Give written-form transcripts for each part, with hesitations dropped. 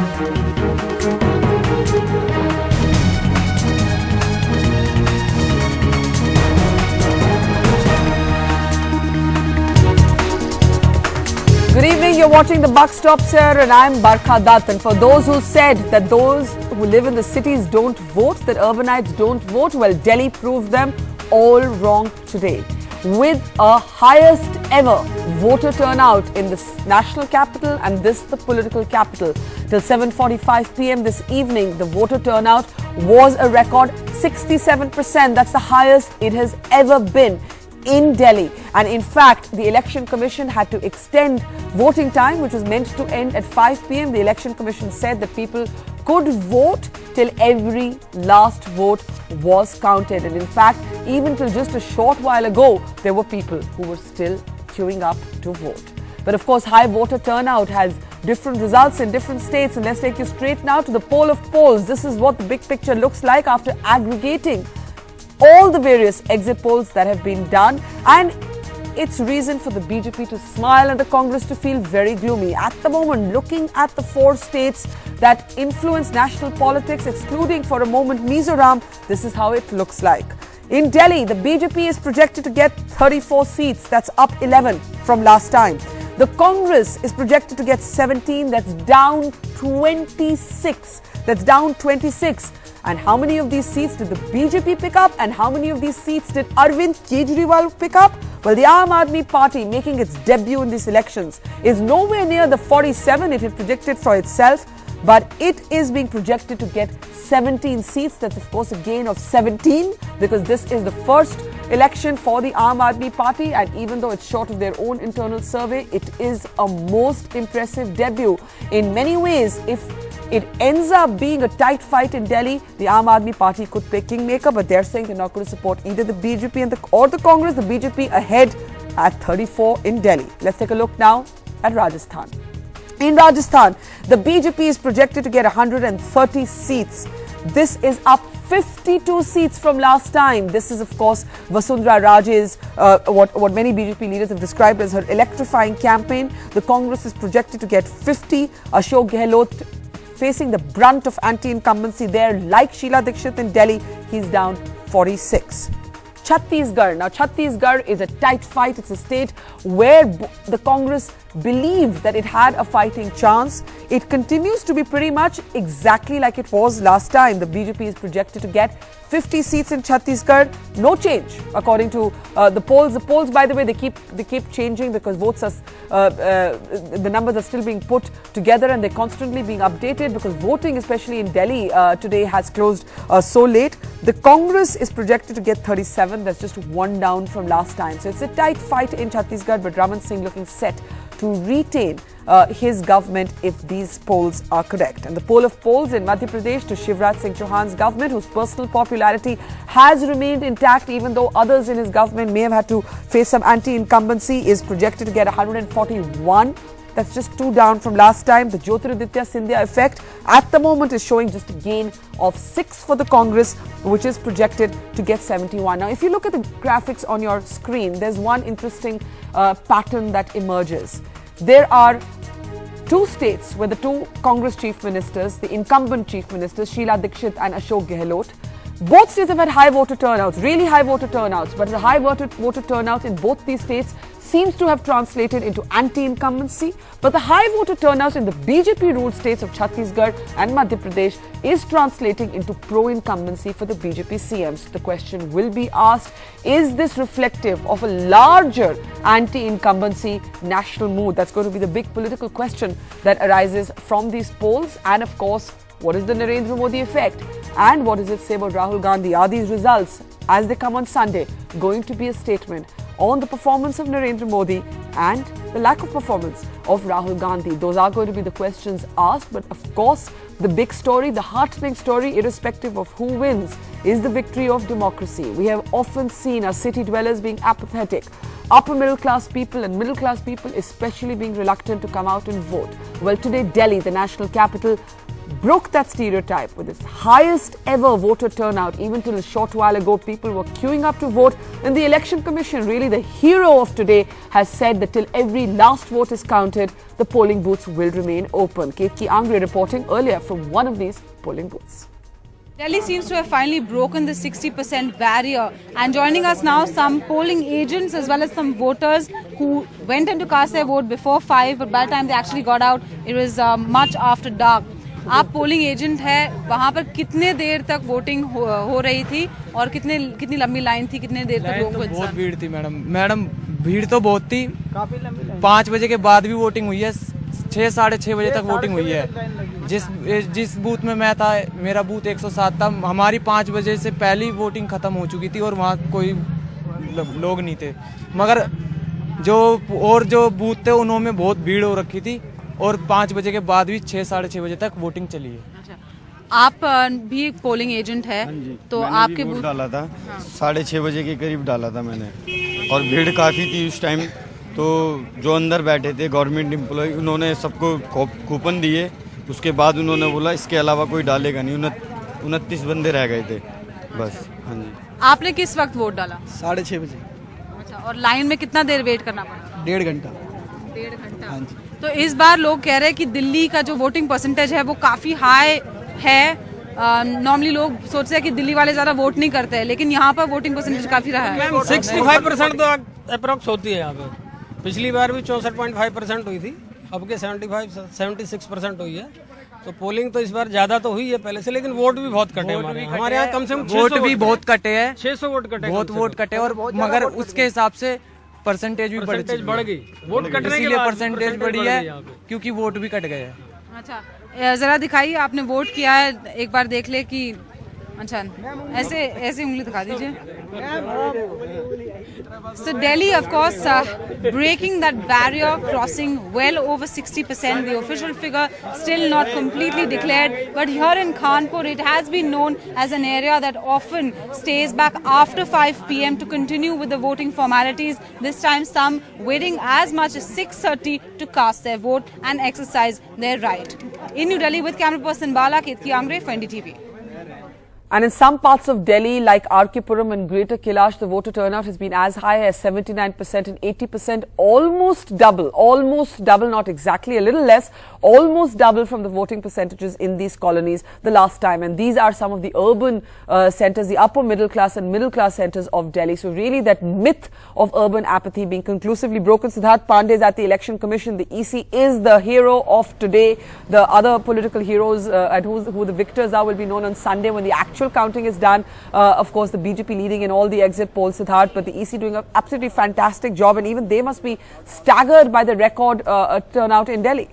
Good evening, you're watching The Buck Stops Here and I'm Barkha Dutt. And for those who said that those who live in the cities don't vote, that urbanites don't vote, well, Delhi proved them all wrong today. With a highest ever voter turnout in the national capital and the political capital. Till 7:45 p.m. this evening, the voter turnout was a record 67%. That's the highest it has ever been in Delhi. And in fact, the Election Commission had to extend voting time, which was meant to end at 5 p.m. The Election Commission said that people could vote till every last vote was counted. And in fact, even till just a short while ago, there were people who were still queuing up to vote. But of course, high voter turnout has different results in different states. And let's take you straight now to the poll of polls. This is what the big picture looks like after aggregating all the various exit polls that have been done, and it's reason for the BJP to smile and the Congress to feel very gloomy. At the moment, looking at the 4 states that influence national politics, excluding for a moment Mizoram, this is how it looks like. In Delhi, the BJP is projected to get 34 seats, that's up 11 from last time. The Congress is projected to get 17, that's down 26. That's down 26. And how many of these seats did the BJP pick up and how many of these seats did Arvind Kejriwal pick up? Well, the Aam Aadmi Party, making its debut in these elections, is nowhere near the 47 it had predicted for itself, but it is being projected to get 17 seats. That's of course a gain of 17 because this is the first election for the Aam Aadmi Party, and even though it's short of their own internal survey, it is a most impressive debut. In many ways, if it ends up being a tight fight in Delhi, the Aam Aadmi Party could play kingmaker, but they're saying they're not going to support either the BJP or the Congress. The BJP ahead at 34 in Delhi. Let's take a look now at Rajasthan. In Rajasthan, the BJP is projected to get 130 seats. This is up 52 seats from last time. This is, of course, Vasundhara Raje's, what many BJP leaders have described as her electrifying campaign. The Congress is projected to get 50. Ashok Gehlot facing the brunt of anti-incumbency there, like Sheila Dikshit in Delhi, he's down 46. Chhattisgarh. Now, Chhattisgarh is a tight fight. It's a state where the Congress believed that it had a fighting chance. It continues to be pretty much exactly like it was last time. The BJP is projected to get 50 seats in Chhattisgarh. No change, according to the polls. The polls, by the way, they keep changing because votes are, the numbers are still being put together and they're constantly being updated because voting, especially in Delhi today, has closed so late. The Congress is projected to get 37. That's just one down from last time. So it's a tight fight in Chhattisgarh, but Raman Singh looking set to retain his government if these polls are correct. And the poll of polls in Madhya Pradesh to Shivraj Singh Chauhan's government, whose personal popularity has remained intact even though others in his government may have had to face some anti-incumbency, is projected to get 141. That's just 2 down from last time. The Jyotiraditya Scindia effect at the moment is showing just a gain of 6 for the Congress, which is projected to get 71. Now, if you look at the graphics on your screen, there's one interesting pattern that emerges. There are 2 states where the 2 Congress chief ministers, the incumbent chief ministers, Sheila Dikshit and Ashok Gehlot, both states have had high voter turnouts, really high voter turnouts, but the high voter turnouts in both these states seems to have translated into anti-incumbency, but the high voter turnouts in the BJP-ruled states of Chhattisgarh and Madhya Pradesh is translating into pro-incumbency for the BJP CMs. So the question will be asked, is this reflective of a larger anti-incumbency national mood? That's going to be the big political question that arises from these polls. And of course, what is the Narendra Modi effect? And what does it say about Rahul Gandhi? Are these results, as they come on Sunday, going to be a statement on the performance of Narendra Modi and the lack of performance of Rahul Gandhi? Those are going to be the questions asked. But of course, the big story, the heartening story, irrespective of who wins, is the victory of democracy. We have often seen our city dwellers being apathetic, upper middle class people and middle class people especially being reluctant to come out and vote. Well, today Delhi, the national capital, broke that stereotype with its highest ever voter turnout. Even till a short while ago, people were queuing up to vote. And the Election Commission, really the hero of today, has said that till every last vote is counted, the polling booths will remain open. Ketki Angre reporting earlier from one of these polling booths. Delhi seems to have finally broken the 60% barrier, and joining us now some polling agents as well as some voters who went in to cast their vote before 5, but by the time they actually got out, it was much after dark. आप polling agent है, वहाँ पर कितने देर तक voting हो रही थी और कितनी लंबी लाइन थी, कितने देर तक लोगों को? बहुत भीड़ थी मैडम भीड़ तो बहुत थी। 5 बजे के बाद भी वोटिंग हुई है, 6 साढ़े 6 बजे तक वोटिंग हुई है। जिस बूथ में मैं था, मेरा बूथ 107 था, हमारी 5 बजे से पहली वोटिंग खत्म हो चुकी थी और वहाँ कोई लोग नहीं थे। मगर जो बूथ थे उन्होंने बहुत भीड़ हो रखी थी और 5 बजे के बाद भी 6 साढ़े 6 बजे तक वोटिंग चली है। अच्छा, आप भी एक पोलिंग एजेंट है, तो आपके वोट डाला था, 6:30 बजे के करीब डाला था मैंने, और भीड़ काफ़ी थी उस टाइम। तो जो अंदर बैठे थे गवर्नमेंट एम्प्लॉय, उन्होंने सबको कूपन दिए। उसके बाद उन्होंने बोला इसके अलावा कोई डालेगा नहीं। 29 बंदे रह गए थे बस। हाँ जी। आपने किस वक्त वोट डाला? 6:30 बजे। अच्छा, और लाइन में कितना देर वेट करना पड़ा? 1.5 घंटा। 1.5 घंटा। हाँ जी। तो इस बार लोग कह रहे हैं कि दिल्ली का जो वोटिंग परसेंटेज है वो काफी हाई है। नॉर्मली लोग सोचते हैं कि दिल्ली वाले ज्यादा वोट नहीं करते हैं, लेकिन यहाँ पर वोटिंग परसेंटेज काफी रहा है। 65% तो अप्रोक्स होती है यहाँ पे। पिछली बार भी 64.5% हुई थी, अब के 76% हुई है। तो पोलिंग तो इस बार ज्यादा तो हुई है पहले से, लेकिन वोट भी बहुत कटे हमारे यहाँ कम से कम वोट भी बहुत कटे हैं, 600 वोट कटे, बहुत वोट कटे। और मगर उसके हिसाब से परसेंटेज भी बढ़ गई। वोट कटने के इसीलिए बाद परसेंटेज बढ़ी है क्योंकि वोट भी कट गए हैं। अच्छा, जरा दिखाइए, आपने वोट किया है, एक बार देख ले कि अच्छा ऐसे उंगली दिखा दीजिए। So Delhi, of course, breaking that barrier, crossing well over 60%. The official figure still not completely declared, but here in Kanpur, it has been known as an area that often stays back after 5 p.m. to continue with the voting formalities. This time, some waiting as much as 6:30 to cast their vote and exercise their right. In New Delhi, with camera person Bala, Ketki Angre for NDTV. And in some parts of Delhi, like R.K. Puram and Greater Kailash, the voter turnout has been as high as 79% and 80%, almost double, not exactly, a little less, almost double from the voting percentages in these colonies the last time. And these are some of the urban centres, the upper middle class and middle class centres of Delhi. So really that myth of urban apathy being conclusively broken. Siddharth Pandey is at the Election Commission. The EC is the hero of today. The other political heroes and who the victors are will be known on Sunday when the actual counting is done. Of course, the BJP leading in all the exit polls, Siddharth, but the EC doing an absolutely fantastic job, and even they must be staggered by the record turnout in Delhi.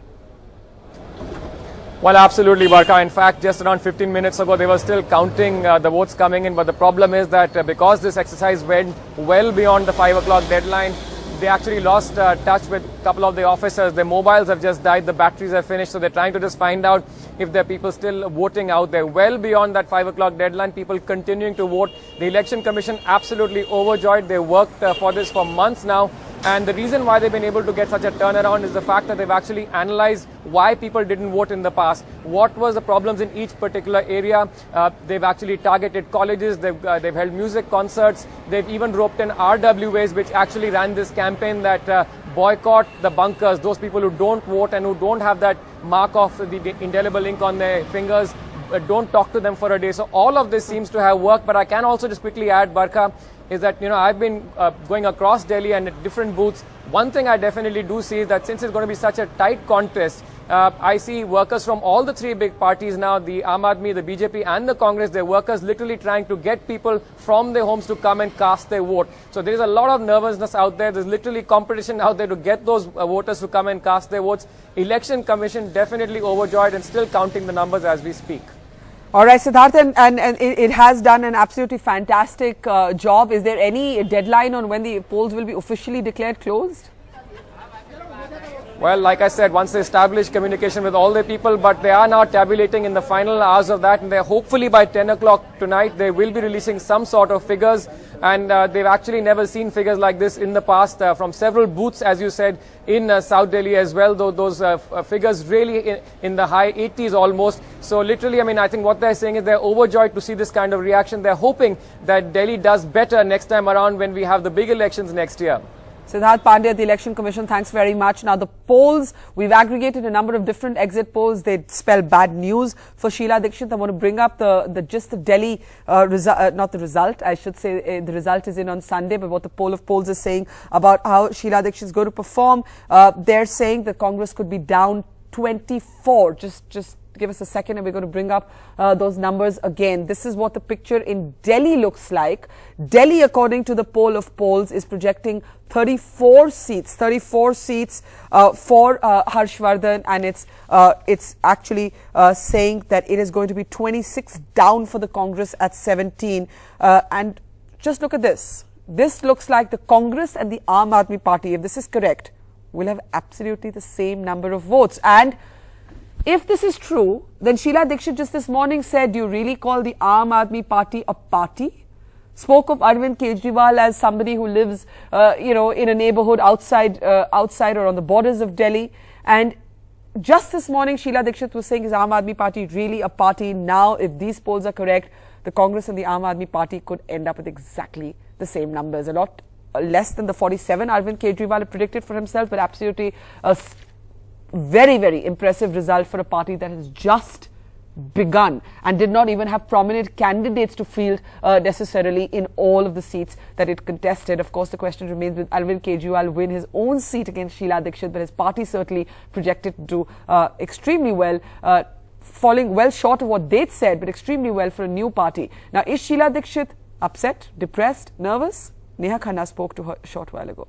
Well, absolutely, Barka. In fact, just around 15 minutes ago, they were still counting the votes coming in. But the problem is that because this exercise went well beyond the 5 o'clock deadline, they actually lost touch with a couple of the officers. Their mobiles have just died, the batteries are finished, so they're trying to just find out if there are people still voting out there. Well beyond that 5 o'clock deadline, people continuing to vote. The Election Commission absolutely overjoyed. They worked for this for months now. And the reason why they've been able to get such a turnaround is the fact that they've actually analyzed why people didn't vote in the past. What was the problems in each particular area? They've actually targeted colleges. They've held music concerts. They've even roped in RWAs, which actually ran this campaign that boycott the bunkers, those people who don't vote and who don't have that mark of the indelible ink on their fingers. Don't talk to them for a day. So all of this seems to have worked. But I can also just quickly add, Barka, is that, I've been going across Delhi and at different booths. One thing I definitely do see is that since it's going to be such a tight contest, I see workers from all the three big parties now, the Aam Aadmi, the BJP and the Congress, their workers literally trying to get people from their homes to come and cast their vote. So there is a lot of nervousness out there. There's literally competition out there to get those voters to come and cast their votes. Election Commission definitely overjoyed and still counting the numbers as we speak. All right, Siddharth, and it has done an absolutely fantastic job. Is there any deadline on when the polls will be officially declared closed? Well, like I said, once they establish communication with all the people, but they are now tabulating in the final hours of that, and they're hopefully by 10 o'clock tonight, they will be releasing some sort of figures, and they've actually never seen figures like this in the past from several booths, as you said, in South Delhi as well, though those figures really in the high 80s almost. So literally, I mean, I think what they're saying is they're overjoyed to see this kind of reaction. They're hoping that Delhi does better next time around when we have the big elections next year. Siddharth Pandey at the Election Commission, thanks very much. Now, the polls, we've aggregated a number of different exit polls. They spell bad news for Sheila Dikshit. I want to bring up the gist of Delhi, not the result, I should say. The result is in on Sunday, but what the poll of polls is saying about how Sheila Dikshit is going to perform. They're saying that Congress could be down 24. Just give us a second and we're going to bring up those numbers again. This is what the picture in Delhi looks like. Delhi, according to the poll of polls, is projecting 34 seats for Harshvardhan, and it's actually saying that it is going to be 26 down for the Congress at 17. And just look at this. This looks like the Congress and the Aam Aadmi Party, if this is correct, will have absolutely the same number of votes. And if this is true, then Sheila Dikshit just this morning said, do you really call the Aam Aadmi Party a party? Spoke of Arvind Kejriwal as somebody who lives, in a neighborhood outside or on the borders of Delhi. And just this morning, Sheila Dikshit was saying, is Aam Aadmi Party really a party? Now, if these polls are correct, the Congress and the Aam Aadmi Party could end up with exactly the same numbers. A lot less than the 47 Arvind Kejriwal had predicted for himself, but absolutely a very, very impressive result for a party that has just begun and did not even have prominent candidates to field necessarily in all of the seats that it contested. Of course, the question remains, will Arvind Kejriwal win his own seat against Sheila Dikshit, but his party certainly projected to do extremely well, falling well short of what they'd said, but extremely well for a new party. Now, is Sheila Dikshit upset, depressed, nervous? Neha Khanna spoke to her a short while ago.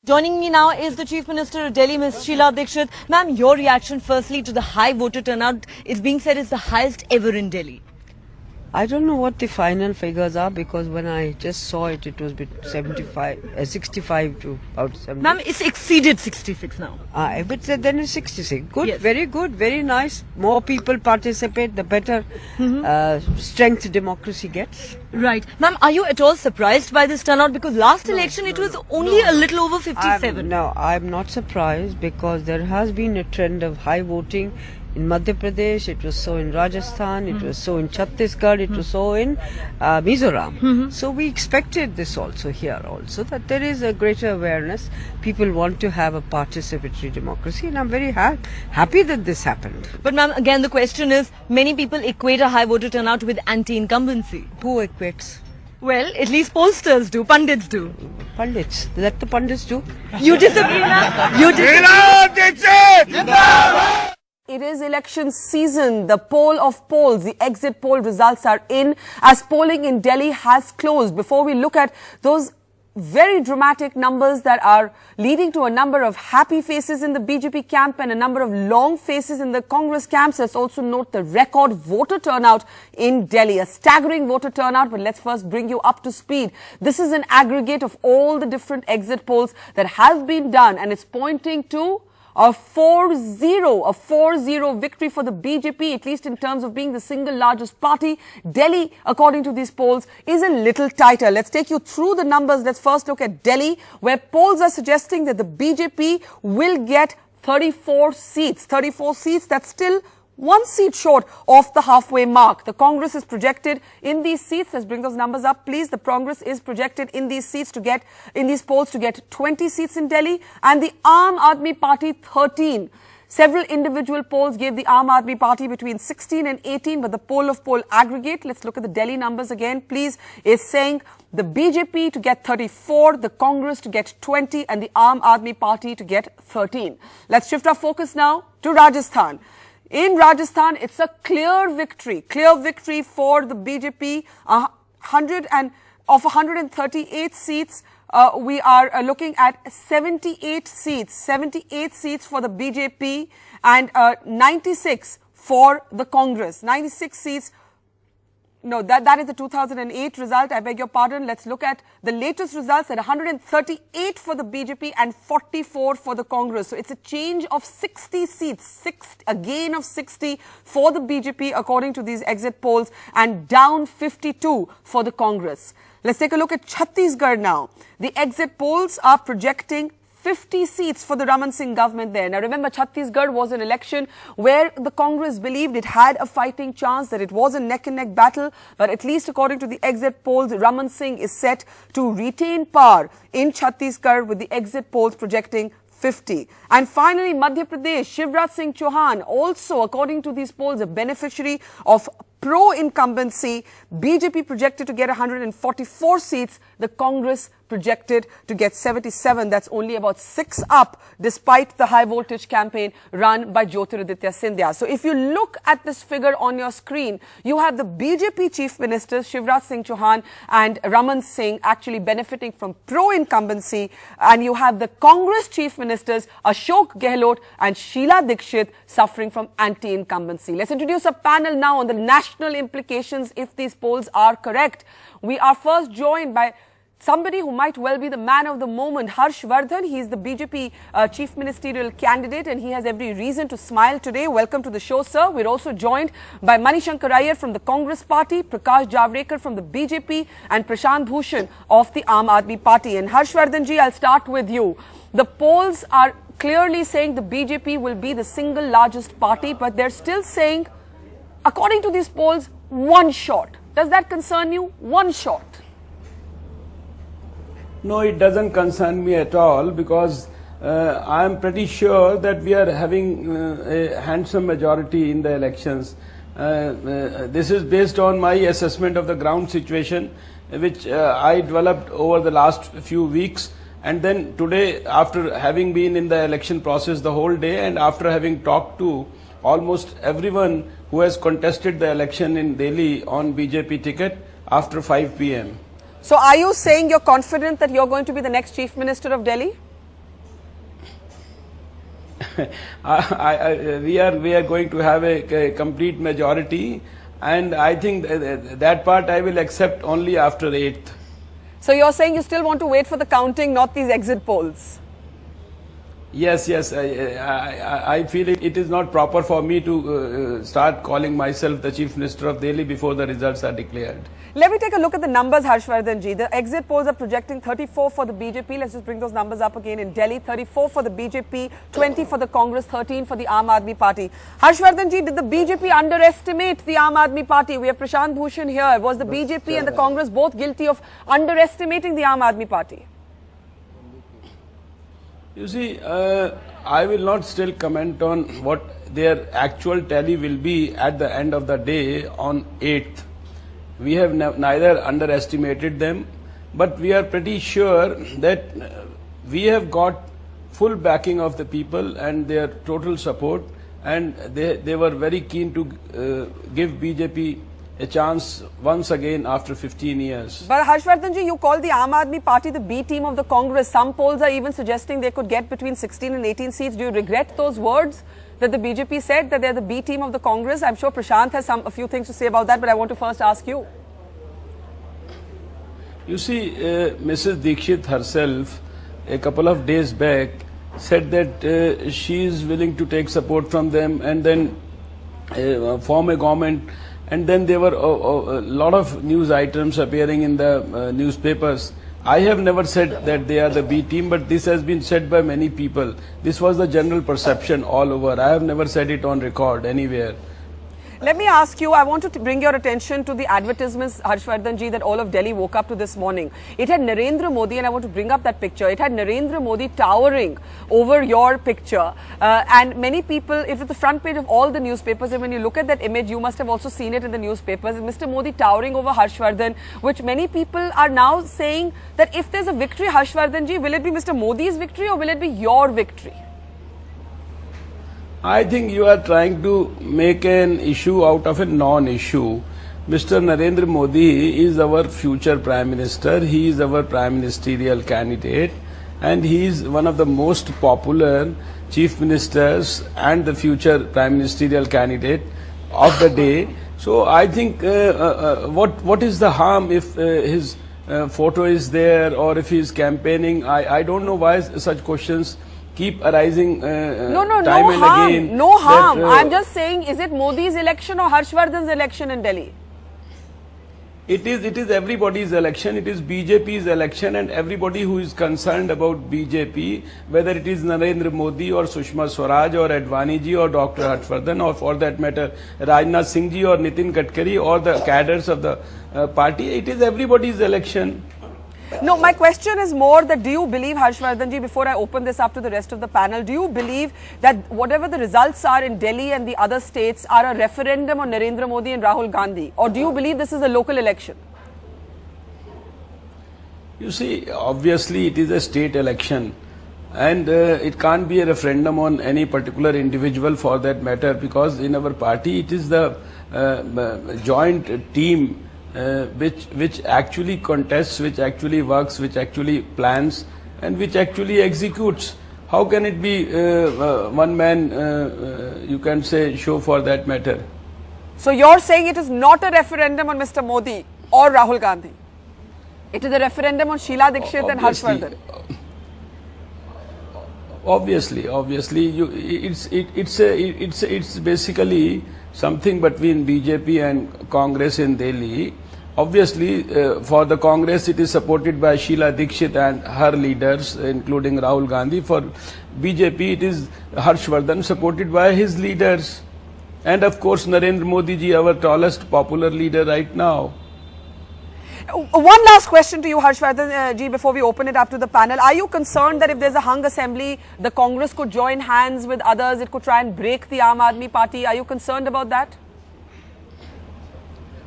Joining me now is the Chief Minister of Delhi, Ms. Sheila Dikshit. Ma'am, your reaction firstly to the high voter turnout. It's being said is the highest ever in Delhi. I don't know what the final figures are, because when I just saw it, it was 65 to about 70. Ma'am, it's exceeded 66 now. But then it's 66. Good, Yes. very good, very nice. More people participate, the better strength democracy gets. Right. Ma'am, are you at all surprised by this turnout? Because last election it was only a little over 57. No, I'm not surprised, because there has been a trend of high voting. In Madhya Pradesh, it was so in Rajasthan, it was so in Chhattisgarh, it was so in Mizoram. So we expected this also here also, that there is a greater awareness. People want to have a participatory democracy, and I'm very happy that this happened. But ma'am, again the question is, many people equate a high voter turnout with anti-incumbency. Who equates? Well, at least pollsters do, pundits do. Pundits. Let the pundits do. You disagree, ma'am? You disagree? It is election season. The poll of polls, the exit poll results are in as polling in Delhi has closed. Before we look at those very dramatic numbers that are leading to a number of happy faces in the BJP camp and a number of long faces in the Congress camps, let's also note the record voter turnout in Delhi. A staggering voter turnout, but let's first bring you up to speed. This is an aggregate of all the different exit polls that have been done, and it's pointing to a 4-0 victory for the BJP, at least in terms of being the single largest party. Delhi, according to these polls, is a little tighter. Let's take you through the numbers. Let's first look at Delhi, where polls are suggesting that the BJP will get 34 seats. 34 seats, that's still 1 seat short of the halfway mark. The Congress is projected in these seats. Let's bring those numbers up, please. The Congress is projected in these seats to get, in these polls to get 20 seats in Delhi, and the Aam Aadmi Party 13. Several individual polls gave the Aam Aadmi Party between 16 and 18, but the poll of poll aggregate, let's look at the Delhi numbers again, please, is saying the BJP to get 34, the Congress to get 20, and the Aam Aadmi Party to get 13. Let's shift our focus now to Rajasthan. In Rajasthan, it's a clear victory for the BJP. 138 seats, we are looking at 78 seats for the BJP and 96 for the Congress. 96 seats No, that is the 2008 result. I beg your pardon. Let's look at the latest results at 138 for the BJP and 44 for the Congress. So it's a change of 60 seats, a gain of 60 for the BJP according to these exit polls and down 52 for the Congress. Let's take a look at Chhattisgarh now. The exit polls are projecting 50 seats for the Raman Singh government there. Now remember, Chhattisgarh was an election where the Congress believed it had a fighting chance, that it was a neck-and-neck battle. But at least according to the exit polls, Raman Singh is set to retain power in Chhattisgarh with the exit polls projecting 50. And finally, Madhya Pradesh, Shivraj Singh Chauhan, also according to these polls, a beneficiary of pro-incumbency. BJP projected to get 144 seats. The Congress projected to get 77. That's only about 6 up, despite the high-voltage campaign run by Jyotiraditya Scindia. So if you look at this figure on your screen, you have the BJP Chief Ministers, Shivraj Singh Chauhan and Raman Singh, actually benefiting from pro-incumbency. And you have the Congress Chief Ministers, Ashok Gehlot and Sheila Dikshit, suffering from anti-incumbency. Let's introduce a panel now on the national implications if these polls are correct. We are first joined by somebody who might well be the man of the moment, Harsh Vardhan. He is the BJP Chief Ministerial candidate and he has every reason to smile today. Welcome to the show, sir. We're also joined by Manishankar Iyer from the Congress Party, Prakash Javadekar from the BJP and Prashant Bhushan of the Aam Aadmi Party. And Harsh Vardhan ji, I'll start with you. The polls are clearly saying the BJP will be the single largest party, but they're still saying, according to these polls, one shot. Does that concern you? One shot. No, it doesn't concern me at all because I am pretty sure that we are having a handsome majority in the elections. This is based on my assessment of the ground situation, which I developed over the last few weeks. And then today, after having been in the election process the whole day and after having talked to almost everyone who has contested the election in Delhi on BJP ticket after 5 p.m. So are you saying you're confident that you're going to be the next Chief Minister of Delhi? We are going to have a complete majority, and I think that part I will accept only after 8th. So you're saying you still want to wait for the counting, not these exit polls? Yes, I feel it is not proper for me to start calling myself the Chief Minister of Delhi before the results are declared. Let me take a look at the numbers, Harshvardhan ji. The exit polls are projecting 34 for the BJP. Let's just bring those numbers up again. In Delhi, 34 for the BJP, 20 for the Congress, 13 for the Aam Aadmi Party. Harshvardhan ji, did the BJP underestimate the Aam Aadmi Party? We have Prashant Bhushan here. Was the BJP and the Congress both guilty of underestimating the Aam Aadmi Party? You see, I will not still comment on what their actual tally will be at the end of the day on 8th. We have neither underestimated them, but we are pretty sure that we have got full backing of the people and their total support, and they were very keen to give BJP a chance once again after 15 years. But Harshvardhan ji, you call the Aam Aadmi Party the B team of the Congress. Some polls are even suggesting they could get between 16 and 18 seats. Do you regret those words that the BJP said, that they're the B team of the Congress? I'm sure Prashant has a few things to say about that, but I want to first ask you. You see, Mrs. Dikshit herself, a couple of days back, said that she is willing to take support from them and then form a government. And then there were a lot of news items appearing in the newspapers. I have never said that they are the B team, but this has been said by many people. This was the general perception all over. I have never said it on record anywhere. Let me ask you, I want to bring your attention to the advertisements, Harshvardhan ji, that all of Delhi woke up to this morning. It had Narendra Modi, and I want to bring up that picture. It had Narendra Modi towering over your picture. And many people, it was the front page of all the newspapers, and when you look at that image, you must have also seen it in the newspapers. Mr. Modi towering over Harshvardhan, which many people are now saying that if there's a victory, Harshvardhan ji, will it be Mr. Modi's victory or will it be your victory? I think you are trying to make an issue out of a non-issue. Mr. Narendra Modi is our future Prime Minister. He is our Prime Ministerial candidate and he is one of the most popular Chief Ministers and the future Prime Ministerial candidate of the day. So I think what is the harm if his photo is there or if he is campaigning? I don't know why such questions keep arising No time and harm. again. No harm. that, I'm just saying, is it Modi's election or Harshvardhan's election in Delhi? It is everybody's election. It is BJP's election, and everybody who is concerned about BJP, whether it is Narendra Modi or Sushma Swaraj or Advani ji or Dr. Harshvardhan, or for that matter Rajnath Singh ji or Nitin Gadkari or the cadres of the party, it is everybody's election. No, my question is more that do you believe, Harshvardhan ji, before I open this up to the rest of the panel, do you believe that whatever the results are in Delhi and the other states are a referendum on Narendra Modi and Rahul Gandhi? Or do you believe this is a local election? You see, obviously it is a state election, and it can't be a referendum on any particular individual for that matter, because in our party it is the joint team which actually contests, which actually works, which actually plans, and which actually executes. How can it be one man, you can say, show for that matter? So you're saying it is not a referendum on Mr. Modi or Rahul Gandhi? It is a referendum on Sheila Dikshit and Harshvardhan? Obviously, it's basically something between BJP and Congress in Delhi. Obviously, for the Congress, it is supported by Sheila Dikshit and her leaders, including Rahul Gandhi. For BJP, it is Harshvardhan, supported by his leaders, and of course Narendra Modi ji, our tallest popular leader right now. One last question to you, Harshvardhan ji, before we open it up to the panel. Are you concerned that if there's a hung assembly, the Congress could join hands with others, it could try and break the Aam Aadmi Party? Are you concerned about that?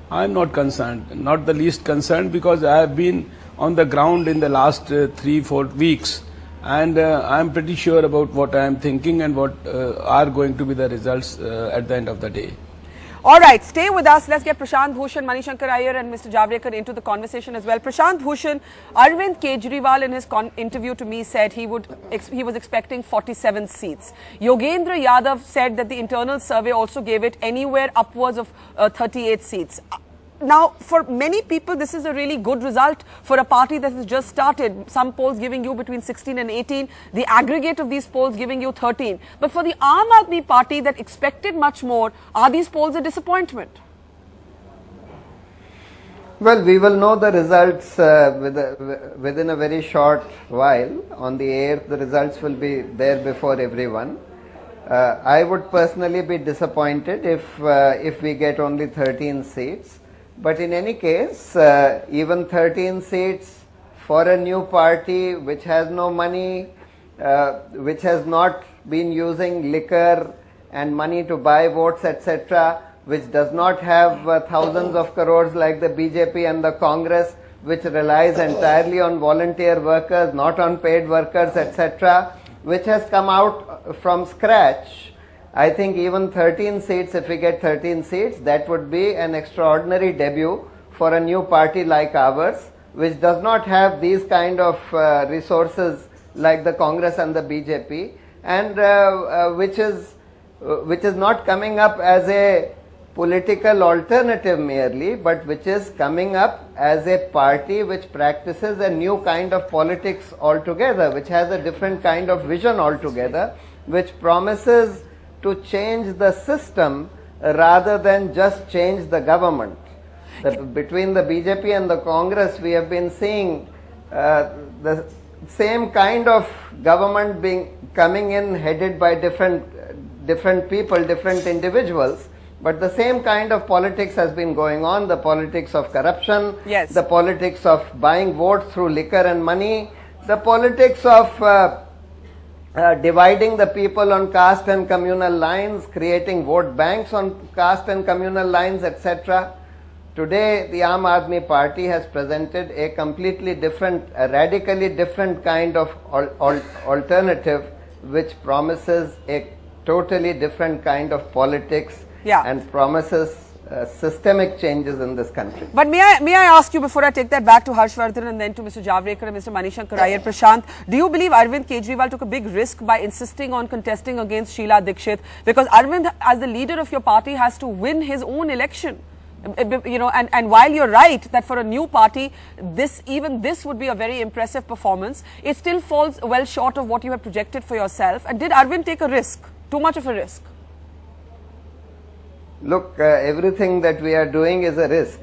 I'm not concerned, not the least concerned, because I have been on the ground in the last 3-4 weeks, and I'm pretty sure about what I am thinking and what are going to be the results at the end of the day. All right, stay with us. Let's get Prashant Bhushan, Manishankar Iyer and Mr. Javadekar into the conversation as well. Prashant Bhushan, Arvind Kejriwal in his interview to me said he was expecting 47 seats. Yogendra Yadav said that the internal survey also gave it anywhere upwards of 38 seats. Now, for many people, this is a really good result for a party that has just started. Some polls giving you between 16 and 18. The aggregate of these polls giving you 13. But for the Aam Aadmi Party that expected much more, are these polls a disappointment? Well, we will know the results within a very short while. On the 8th, the results will be there before everyone. I would personally be disappointed if we get only 13 seats. But in any case, even 13 seats for a new party which has no money, which has not been using liquor and money to buy votes, etc., which does not have thousands of crores like the BJP and the Congress, which relies entirely on volunteer workers, not on paid workers, etc., which has come out from scratch. I think even 13 seats, if we get 13 seats, that would be an extraordinary debut for a new party like ours, which does not have these kind of resources like the Congress and the BJP, and which is not coming up as a political alternative merely, but which is coming up as a party which practices a new kind of politics altogether, which has a different kind of vision altogether, which promises to change the system rather than just change the government. Between the BJP and the Congress, we have been seeing the same kind of government coming in headed by different people, different individuals, but the same kind of politics has been going on, the politics of corruption, yes, the politics of buying votes through liquor and money, the politics of dividing the people on caste and communal lines, creating vote banks on caste and communal lines, etc. Today, the Aam Aadmi Party has presented a completely different, a radically different kind of alternative, which promises a totally different kind of politics, yeah, and promises systemic changes in this country. But may I ask you, before I take that back to Harshvardhan and then to Mr. Javadekar and Mr. Manishankar Iyer, Prashant, do you believe Arvind Kejriwal took a big risk by insisting on contesting against Sheila Dikshit? Because Arvind, as the leader of your party, has to win his own election. You know, and while you're right that for a new party, even this would be a very impressive performance, it still falls well short of what you have projected for yourself. And did Arvind take a risk? Too much of a risk? Look, everything that we are doing is a risk.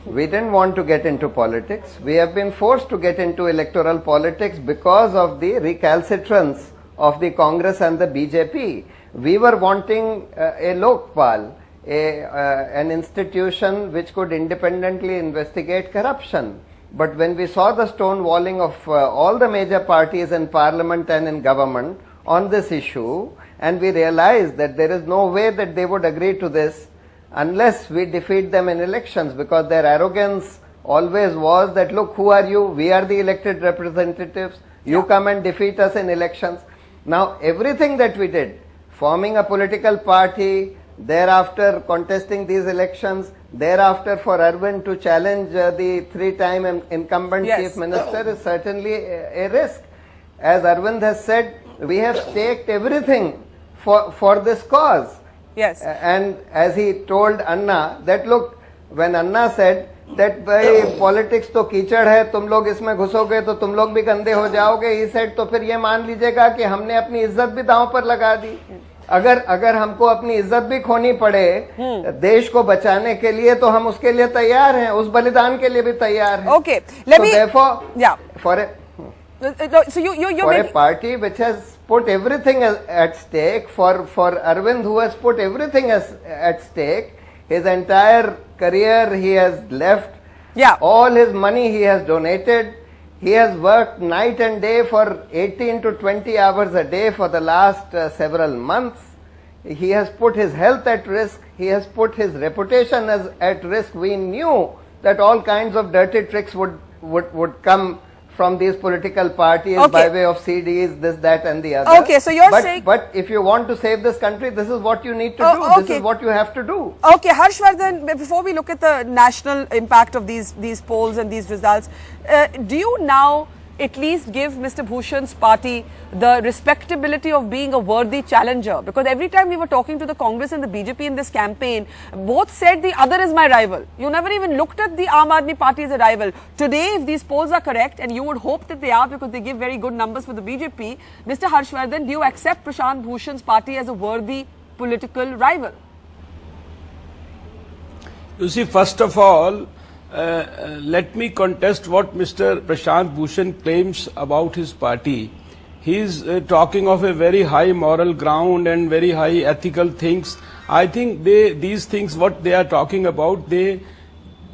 We didn't want to get into politics. We have been forced to get into electoral politics because of the recalcitrance of the Congress and the BJP. We were wanting a Lokpal, an institution which could independently investigate corruption. But when we saw the stonewalling of all the major parties in parliament and in government on this issue, and we realized that there is no way that they would agree to this unless we defeat them in elections, because their arrogance always was that, look, who are you? We are the elected representatives. You come and defeat us in elections. Now, everything that we did, forming a political party, thereafter contesting these elections, thereafter for Arvind to challenge the three-time incumbent chief minister is certainly a risk. As Arvind has said, we have staked everything for this cause. Yes. And as he told Anna that, look, when Anna said that bhai politics to कीचड़ है, तुम लोग इसमें घुसोगे तो तुम लोग भी गंदे हो जाओगे, he said, तो फिर ये मान लीजिएगा कि हमने अपनी इज्जत भी दांव पर लगा दी. अगर हमको अपनी इज्जत भी खोनी पड़े देश को बचाने के लिए, तो हम उसके लिए तैयार हैं, उस बलिदान के लिए भी तैयार हैं. Okay, let me. Therefore, for a party which has put everything at stake, for Arvind, who has put everything at stake, his entire career he has left, all his money he has donated, he has worked night and day for 18 to 20 hours a day for the last several months. He has put his health at risk, he has put his reputation at risk. We knew that all kinds of dirty tricks would come from these political parties by way of CDs, this, that and the other. Okay, so you're saying... But if you want to save this country, this is what you need to do. Okay. This is what you have to do. Okay, Harshvardhan, before we look at the national impact of these polls and these results, do you now at least give Mr. Bhushan's party the respectability of being a worthy challenger? Because every time we were talking to the Congress and the BJP in this campaign, both said the other is my rival. You never even looked at the Aam Aadmi Party as a rival. Today, if these polls are correct, and you would hope that they are because they give very good numbers for the BJP, Mr. Harshvardhan, do you accept Prashant Bhushan's party as a worthy political rival? You see, first of all, let me contest what Mr. Prashant Bhushan claims about his party. He is talking of a very high moral ground and very high ethical things. I think these things, what they are talking about, they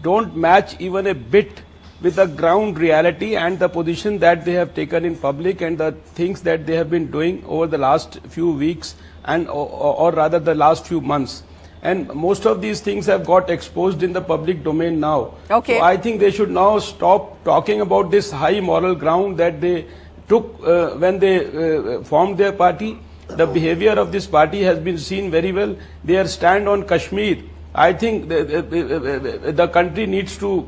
don't match even a bit with the ground reality and the position that they have taken in public and the things that they have been doing over the last few weeks and or rather the last few months. And most of these things have got exposed in the public domain now. Okay. So I think they should now stop talking about this high moral ground that they took when they formed their party. The behavior of this party has been seen very well. Their stand on Kashmir, I think the country needs to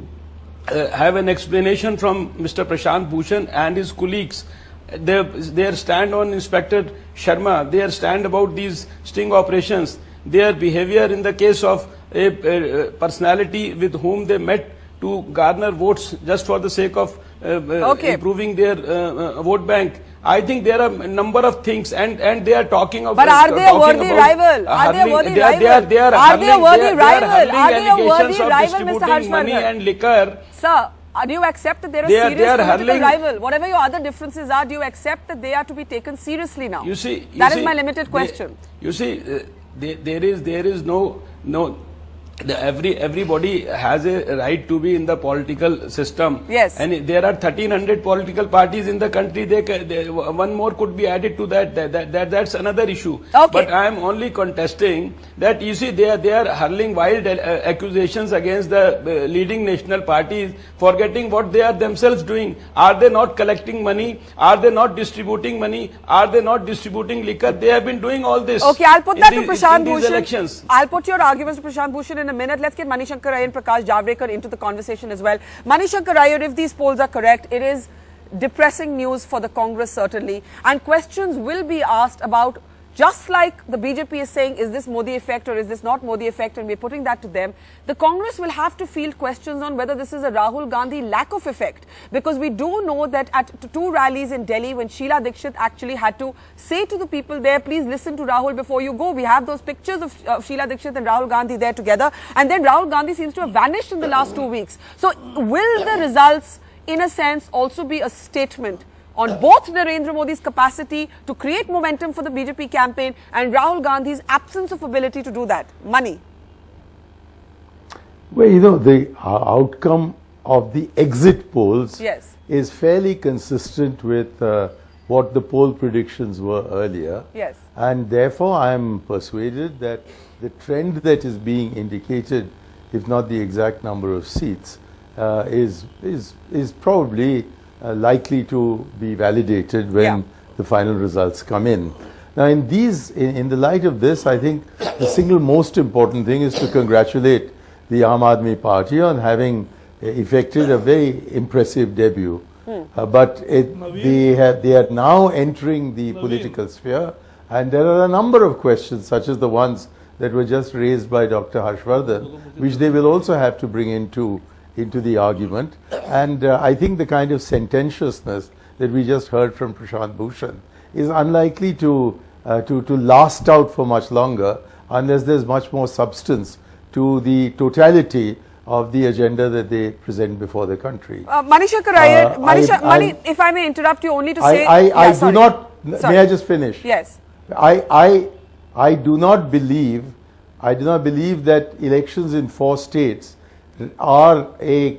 have an explanation from Mr. Prashant Bhushan and his colleagues. Their stand on Inspector Sharma, their stand about these sting operations, their behavior in the case of a personality with whom they met to garner votes just for the sake of improving their vote bank. I think there are a number of things, and they are talking about. But are they a worthy rival? Are they a worthy rival? They are a worthy rival? Are they a allegations worthy of rival, Mr. distributing money Harshvardhan? and liquor. Sir, do you accept that they are a serious political hurling, rival? Whatever your other differences are, do you accept that they are to be taken seriously now? You see, that is my limited question. You see, there is no. Everybody has a right to be in the political system. Yes. And there are 1300 political parties in the country. One more could be added to that. That's another issue. Okay. But I am only contesting that, you see, they are hurling wild accusations against the leading national parties, forgetting what they are themselves doing. Are they not collecting money? Are they not distributing money? Are they not distributing liquor? They have been doing all this. Okay, I'll put that to Prashant Bhushan. Elections. I'll put your arguments to Prashant Bhushan in a minute. Let's get Manishankar Iyer and Prakash Javadekar into the conversation as well. Manishankar Iyer, if these polls are correct, it is depressing news for the Congress certainly, and questions will be asked about, just like the BJP is saying, is this Modi effect or is this not Modi effect, and we're putting that to them. The Congress will have to field questions on whether this is a Rahul Gandhi lack of effect, because we do know that at 2 rallies in Delhi, when Sheila Dikshit actually had to say to the people there, please listen to Rahul before you go. We have those pictures of Sheila Dikshit and Rahul Gandhi there together, and then Rahul Gandhi seems to have vanished in the last 2 weeks. So will the results, in a sense, also be a statement on both Narendra Modi's capacity to create momentum for the BJP campaign and Rahul Gandhi's absence of ability to do that? Money. Well, you know, the outcome of the exit polls is fairly consistent with what the poll predictions were earlier. Yes. And therefore, I am persuaded that the trend that is being indicated, if not the exact number of seats, is probably likely to be validated when the final results come in. Now, in the light of this, I think the single most important thing is to congratulate the Aam Aadmi Party on having effected a very impressive debut. But they are now entering the political sphere, and there are a number of questions, such as the ones that were just raised by Dr. Harshvardhan, which they will also have to bring into the argument. And I think the kind of sententiousness that we just heard from Prashant Bhushan is unlikely to last out for much longer unless there's much more substance to the totality of the agenda that they present before the country. Manishankar Iyer, if I may interrupt you only to say... I do not... May I just finish? Yes. I do not believe that elections in 4 states are a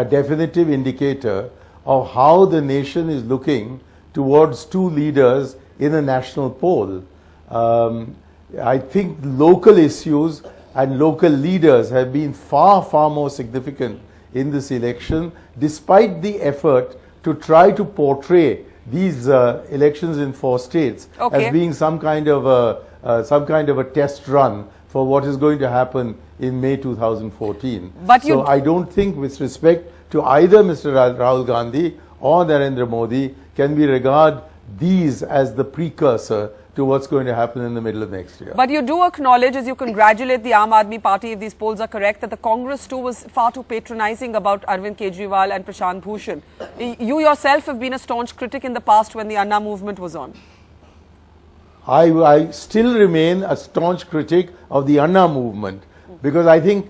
definitive indicator of how the nation is looking towards 2 leaders in a national poll. I think local issues and local leaders have been far, far more significant in this election, despite the effort to try to portray these elections in 4 states as being some kind of a test run for what is going to happen in May 2014. So I don't think, with respect to either Mr. Rahul Gandhi or Narendra Modi, can we regard these as the precursor to what's going to happen in the middle of next year. But you do acknowledge, as you congratulate the Aam Aadmi Party, if these polls are correct, that the Congress too was far too patronizing about Arvind Kejriwal and Prashant Bhushan. You yourself have been a staunch critic in the past when the Anna movement was on. I still remain a staunch critic of the Anna movement, because I think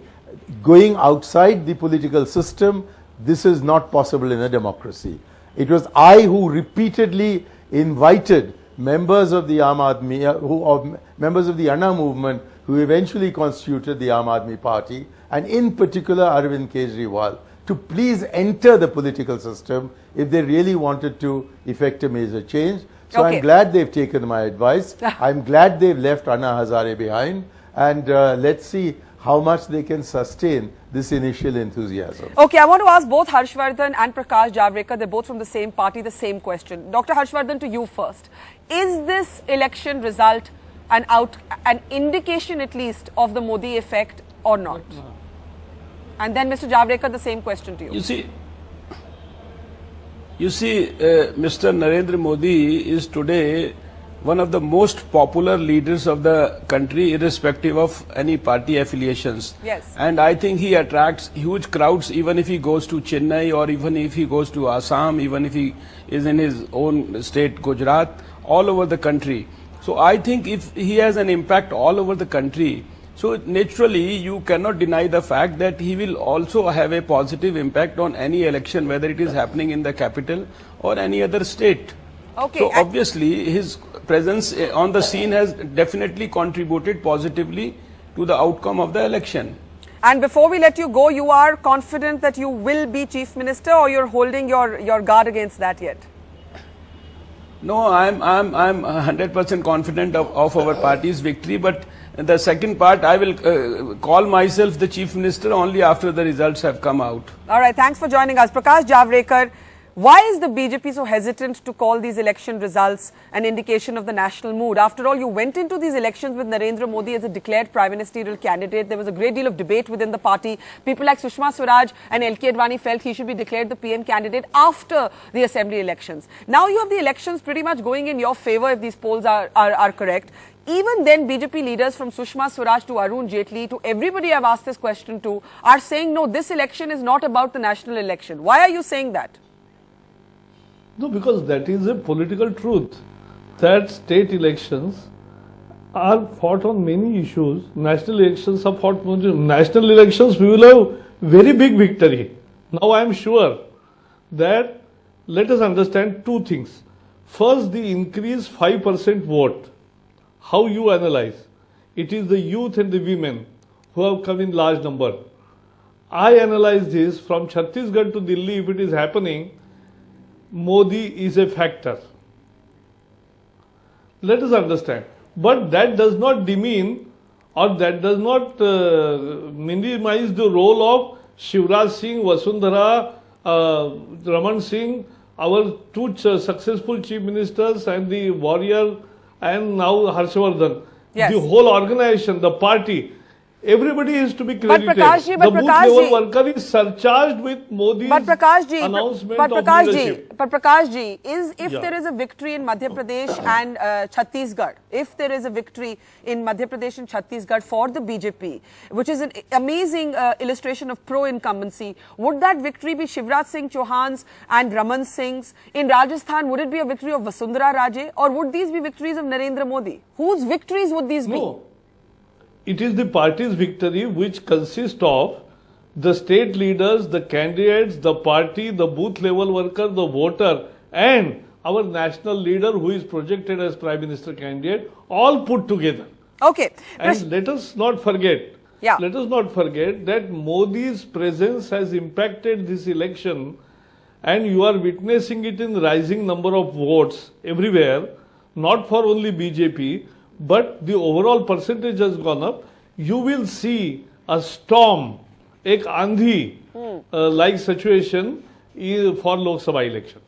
going outside the political system, this is not possible in a democracy. It was I who repeatedly invited members of the members of the Anna movement, who eventually constituted the Aam Aadmi Party, and in particular Arvind Kejriwal, to please enter the political system if they really wanted to effect a major change. So I'm glad they've taken my advice. I'm glad they've left Anna Hazare behind, and let's see how much they can sustain this initial enthusiasm. Okay, I want to ask both Harshvardhan and Prakash Javadekar, they're both from the same party, the same question. Dr. Harshvardhan, to you first. Is this election result an indication at least of the Modi effect or not? And then Mr. Javadekar, the same question to you. You see, Mr. Narendra Modi is today one of the most popular leaders of the country, irrespective of any party affiliations. Yes. And I think he attracts huge crowds, even if he goes to Chennai, or even if he goes to Assam, even if he is in his own state, Gujarat, all over the country. So I think if he has an impact all over the country, so naturally you cannot deny the fact that he will also have a positive impact on any election, whether it is happening in the capital or any other state. Okay. So obviously his presence on the scene has definitely contributed positively to the outcome of the election. And before we let you go, you are confident that you will be Chief Minister, or you're holding your guard against that yet? No, I'm 100% confident of our party's victory, but the second part, I will call myself the Chief Minister only after the results have come out. All right, thanks for joining us. Prakash Javadekar, Why is the BJP so hesitant to call these election results an indication of the national mood? After all, you went into these elections with Narendra Modi as a declared prime ministerial candidate. There was a great deal of debate within the party. People like Sushma Swaraj and LK Advani felt he should be declared the PM candidate after the assembly elections. Now you have the elections pretty much going in your favor if these polls are correct. Even then, BJP leaders from Sushma Swaraj to Arun Jaitley to everybody I've asked this question to are saying, no, this election is not about the national election. Why are you saying that? No, because that is a political truth, that state elections are fought on many issues. National elections are fought on national elections. We will have very big victory. Now I am sure that, let us understand two things. First, the increase 5% vote. How you analyze? It is the youth and the women who have come in large number. I analyze this from Chhattisgarh to Delhi. If it is happening, Modi is a factor. Let us understand. But that does not demean or that does not minimize the role of Shivraj Singh, Vasundhara, Raman Singh, our two successful chief ministers, and the warrior, and now Harshvardhan. Yes. The whole organization, the party, everybody is to be credited. But Prakash ji, the booth level worker is surcharged with Modi's announcement of leadership. But Prakash ji, if there is a victory in Madhya Pradesh and Chhattisgarh, if there is a victory in Madhya Pradesh and Chhattisgarh for the BJP, which is an amazing illustration of pro-incumbency, would that victory be Shivraj Singh Chauhan's and Raman Singh's? In Rajasthan, would it be a victory of Vasundhara Raje, or would these be victories of Narendra Modi? Whose victories would these be? No. It is the party's victory, which consists of the state leaders, the candidates, the party, the booth level worker, the voter, and our national leader who is projected as Prime Minister candidate, all put together. Okay. And let us not forget, let us not forget that Modi's presence has impacted this election, and you are witnessing it in rising number of votes everywhere, not for only BJP, but the overall percentage has gone up. You will see a storm, ek andhi like situation for Lok Sabha election.